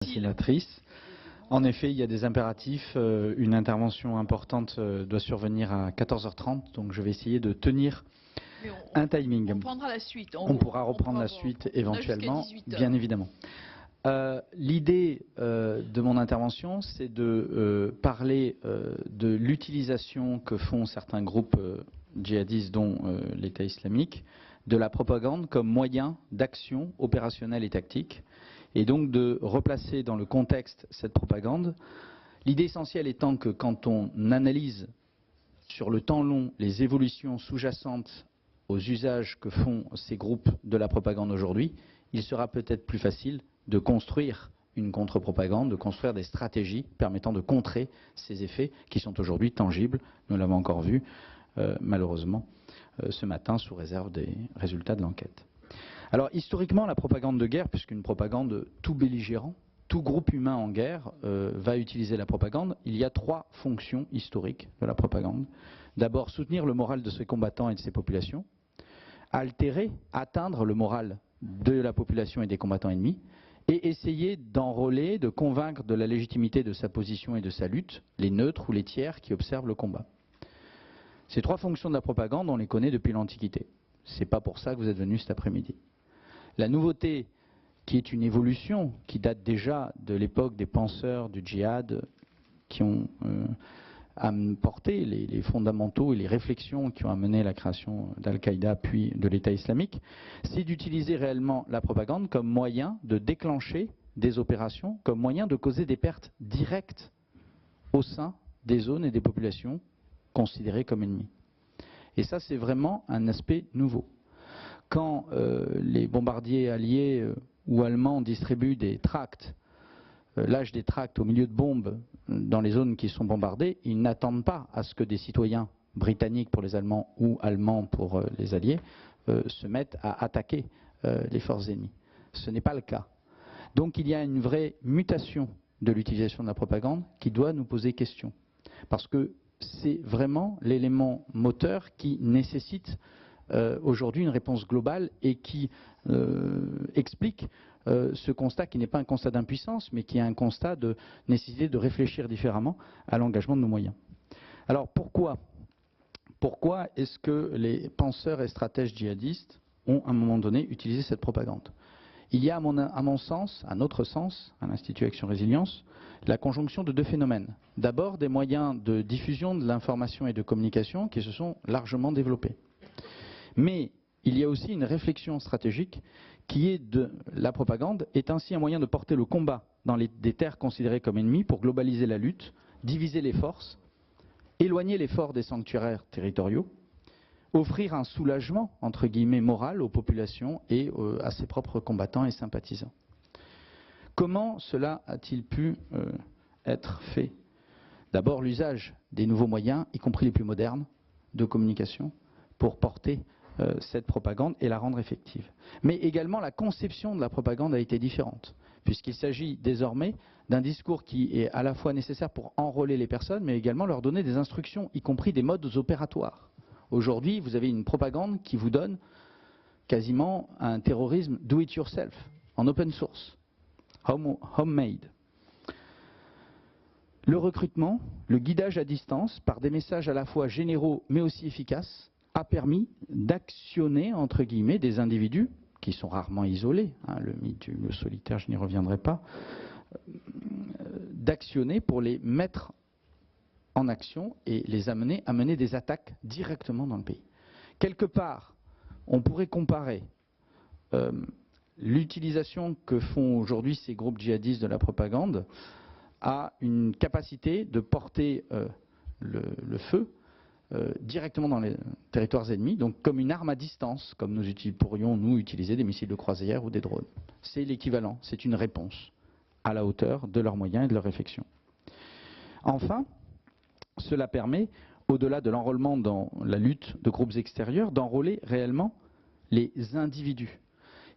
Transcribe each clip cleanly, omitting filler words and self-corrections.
Sénatrice. En effet, il y a des impératifs. Une intervention importante doit survenir à 14h30, donc je vais essayer de tenir un timing. On prendra la suite. On pourra reprendre la suite éventuellement, bien évidemment. L'idée de mon intervention, c'est de parler de l'utilisation que font certains groupes djihadistes, dont l'État islamique, de la propagande comme moyen d'action opérationnelle et tactique, et donc de replacer dans le contexte cette propagande. L'idée essentielle étant que quand on analyse sur le temps long les évolutions sous-jacentes aux usages que font ces groupes de la propagande aujourd'hui, il sera peut-être plus facile de construire une contre-propagande, de construire des stratégies permettant de contrer ces effets qui sont aujourd'hui tangibles. Nous l'avons encore vu, malheureusement, ce matin, sous réserve des résultats de l'enquête. Alors, historiquement, la propagande de guerre, puisqu'une propagande, tout belligérant, tout groupe humain en guerre va utiliser la propagande, il y a trois fonctions historiques de la propagande. D'abord, soutenir le moral de ses combattants et de ses populations, altérer, atteindre le moral de la population et des combattants ennemis, et essayer d'enrôler, de convaincre de la légitimité de sa position et de sa lutte, les neutres ou les tiers qui observent le combat. Ces trois fonctions de la propagande, on les connaît depuis l'Antiquité. Ce n'est pas pour ça que vous êtes venus cet après-midi. La nouveauté, qui est une évolution, qui date déjà de l'époque des penseurs du djihad, qui ont apporté les fondamentaux et les réflexions qui ont amené la création d'Al-Qaïda puis de l'État islamique, c'est d'utiliser réellement la propagande comme moyen de déclencher des opérations, comme moyen de causer des pertes directes au sein des zones et des populations considérées comme ennemies. Et ça, c'est vraiment un aspect nouveau. Quand les bombardiers alliés ou allemands distribuent des tracts, lâchent des tracts au milieu de bombes dans les zones qui sont bombardées, ils n'attendent pas à ce que des citoyens britanniques pour les Allemands ou allemands pour les Alliés se mettent à attaquer les forces ennemies. Ce n'est pas le cas. Donc il y a une vraie mutation de l'utilisation de la propagande qui doit nous poser question. Parce que c'est vraiment l'élément moteur qui nécessite aujourd'hui une réponse globale et qui explique ce constat qui n'est pas un constat d'impuissance, mais qui est un constat de nécessité de réfléchir différemment à l'engagement de nos moyens. Alors pourquoi est-ce que les penseurs et stratèges djihadistes ont à un moment donné utilisé cette propagande? Il y a à mon sens, à notre sens, à l'Institut Action Résilience, la conjonction de deux phénomènes. D'abord des moyens de diffusion de l'information et de communication qui se sont largement développés. Mais il y a aussi une réflexion stratégique qui est de la propagande est ainsi un moyen de porter le combat dans des terres considérées comme ennemies pour globaliser la lutte, diviser les forces, éloigner les forts des sanctuaires territoriaux, offrir un soulagement, entre guillemets, moral aux populations et à ses propres combattants et sympathisants. Comment cela a-t-il pu être fait? D'abord, l'usage des nouveaux moyens, y compris les plus modernes, de communication, pour porter cette propagande et la rendre effective. Mais également, la conception de la propagande a été différente, puisqu'il s'agit désormais d'un discours qui est à la fois nécessaire pour enrôler les personnes, mais également leur donner des instructions, y compris des modes opératoires. Aujourd'hui, vous avez une propagande qui vous donne quasiment un terrorisme do-it-yourself, en open source, homemade. Le recrutement, le guidage à distance, par des messages à la fois généraux mais aussi efficaces, a permis d'actionner, entre guillemets, des individus qui sont rarement isolés, hein, le mythe du lieu solitaire, je n'y reviendrai pas, d'actionner pour les mettre en action et les amener à mener des attaques directement dans le pays. Quelque part, on pourrait comparer l'utilisation que font aujourd'hui ces groupes djihadistes de la propagande à une capacité de porter le feu directement dans les territoires ennemis, donc comme une arme à distance, comme nous pourrions nous utiliser des missiles de croisière ou des drones. C'est l'équivalent, c'est une réponse à la hauteur de leurs moyens et de leurs réflexions. Enfin, cela permet, au-delà de l'enrôlement dans la lutte de groupes extérieurs, d'enrôler réellement les individus.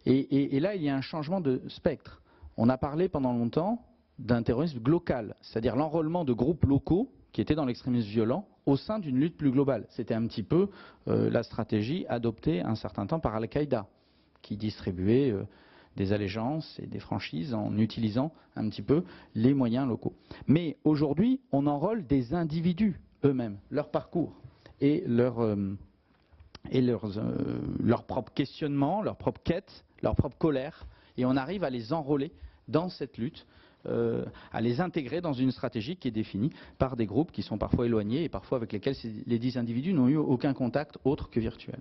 Et là, il y a un changement de spectre. On a parlé pendant longtemps d'un terrorisme local, c'est-à-dire l'enrôlement de groupes locaux qui étaient dans l'extrémisme violent au sein d'une lutte plus globale. C'était un petit peu la stratégie adoptée un certain temps par Al-Qaïda, qui distribuait des allégeances et des franchises en utilisant un petit peu les moyens locaux. Mais aujourd'hui, on enrôle des individus eux-mêmes, leur parcours et leur propre questionnement, leur propre quête, leur propre colère, et on arrive à les enrôler dans cette lutte, à les intégrer dans une stratégie qui est définie par des groupes qui sont parfois éloignés et parfois avec lesquels les 10 individus n'ont eu aucun contact autre que virtuel.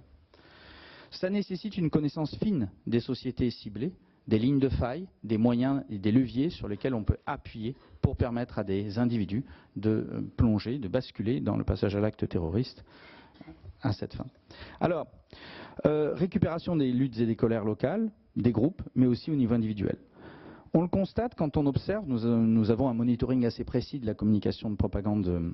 Ça nécessite une connaissance fine des sociétés ciblées, des lignes de faille, des moyens et des leviers sur lesquels on peut appuyer pour permettre à des individus de plonger, de basculer dans le passage à l'acte terroriste à cette fin. Alors, récupération des luttes et des colères locales, des groupes, mais aussi au niveau individuel. On le constate quand on observe, nous avons un monitoring assez précis de la communication de propagande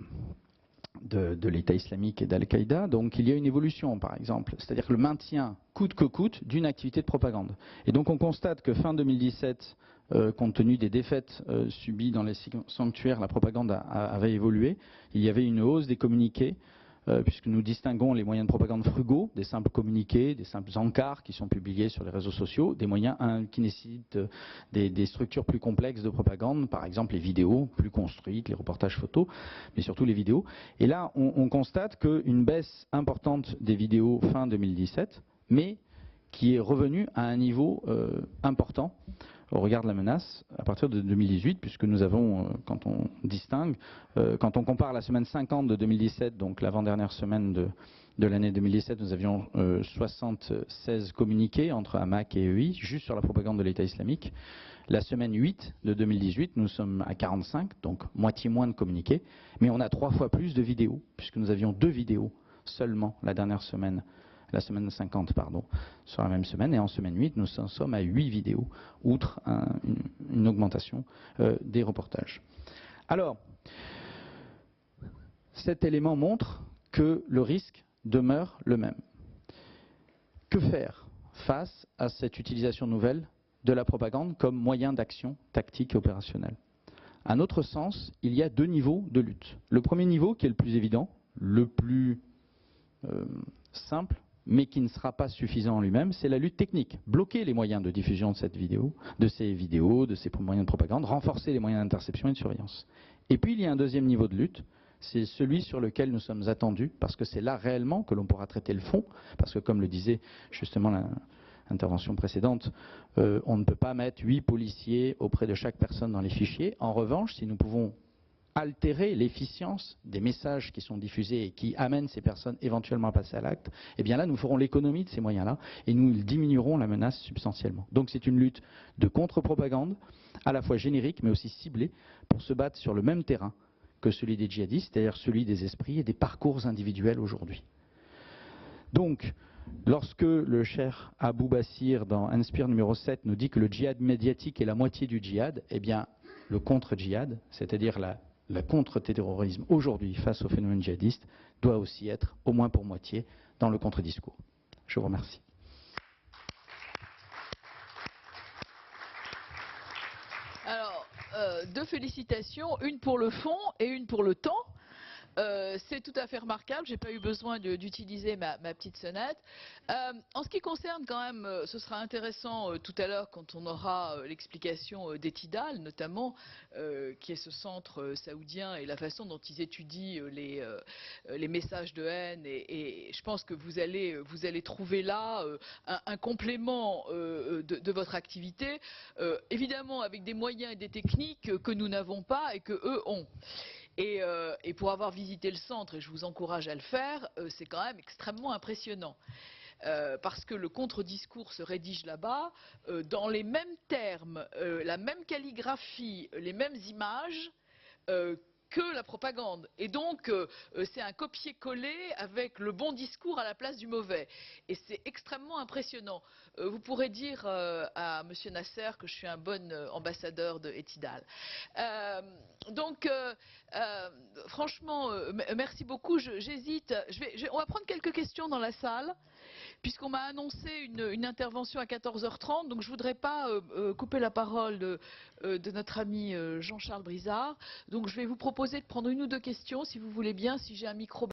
de l'État islamique et d'Al-Qaïda. Donc il y a une évolution, par exemple, c'est-à-dire le maintien coûte que coûte d'une activité de propagande. Et donc on constate que fin 2017, compte tenu des défaites subies dans les sanctuaires, la propagande avait évolué. Il y avait une hausse des communiqués, puisque nous distinguons les moyens de propagande frugaux, des simples communiqués, des simples encarts qui sont publiés sur les réseaux sociaux, des moyens qui nécessitent des structures plus complexes de propagande, par exemple les vidéos plus construites, les reportages photos, mais surtout les vidéos. Et là, on constate qu'une baisse importante des vidéos fin 2017, mais qui est revenue à un niveau important au regard de la menace à partir de 2018, puisque nous avons, quand on distingue, quand on compare la semaine 50 de 2017, donc l'avant-dernière semaine de l'année 2017, nous avions 76 communiqués entre Hamac et EI, juste sur la propagande de l'État islamique. La semaine 8 de 2018, nous sommes à 45, donc moitié moins de communiqués, mais on a 3 fois plus de vidéos, puisque nous avions 2 vidéos seulement la dernière semaine. La semaine 50, pardon, sur la même semaine. Et en semaine 8, nous en sommes à 8 vidéos, outre une augmentation des reportages. Alors, cet élément montre que le risque demeure le même. Que faire face à cette utilisation nouvelle de la propagande comme moyen d'action tactique et opérationnelle? À notre sens, il y a 2 niveaux de lutte. Le premier niveau, qui est le plus évident, le plus simple, mais qui ne sera pas suffisant en lui-même, c'est la lutte technique. Bloquer les moyens de diffusion de ces vidéos, de ces moyens de propagande, renforcer les moyens d'interception et de surveillance. Et puis il y a un deuxième niveau de lutte, c'est celui sur lequel nous sommes attendus, parce que c'est là réellement que l'on pourra traiter le fond, parce que comme le disait justement l'intervention précédente, on ne peut pas mettre 8 policiers auprès de chaque personne dans les fichiers. En revanche, si nous pouvons altérer l'efficience des messages qui sont diffusés et qui amènent ces personnes éventuellement à passer à l'acte, eh bien là, nous ferons l'économie de ces moyens-là et nous diminuerons la menace substantiellement. Donc c'est une lutte de contre-propagande, à la fois générique mais aussi ciblée, pour se battre sur le même terrain que celui des djihadistes, c'est-à-dire celui des esprits et des parcours individuels aujourd'hui. Donc, lorsque le cher Abou Bassir, dans Inspire numéro 7, nous dit que le djihad médiatique est la moitié du djihad, eh bien, le contre-djihad, c'est-à-dire le contre-terrorisme aujourd'hui face au phénomène djihadiste, doit aussi être, au moins pour moitié, dans le contre-discours. Je vous remercie. Alors, 2 félicitations, une pour le fond et une pour le temps. C'est tout à fait remarquable, je n'ai pas eu besoin d'utiliser ma petite sonnette. En ce qui concerne quand même, ce sera intéressant tout à l'heure quand on aura l'explication d'Etidal, notamment, qui est ce centre saoudien et la façon dont ils étudient les messages de haine. Et je pense que vous allez trouver là un complément de votre activité, évidemment avec des moyens et des techniques que nous n'avons pas et que eux ont. Et pour avoir visité le centre, et je vous encourage à le faire, c'est quand même extrêmement impressionnant. Parce que le contre-discours se rédige là-bas, dans les mêmes termes, la même calligraphie, les mêmes images que la propagande. Et donc, c'est un copier-coller avec le bon discours à la place du mauvais. Et c'est extrêmement impressionnant. Vous pourrez dire à M. Nasser que je suis un bon ambassadeur de Etidal. Franchement, merci beaucoup. J'hésite. On va prendre quelques questions dans la salle, puisqu'on m'a annoncé une intervention à 14h30. Donc, je ne voudrais pas couper la parole de notre ami Jean-Charles Brizard. Donc, je vais vous proposer de prendre 1 ou 2 questions, si vous voulez bien, si j'ai un micro.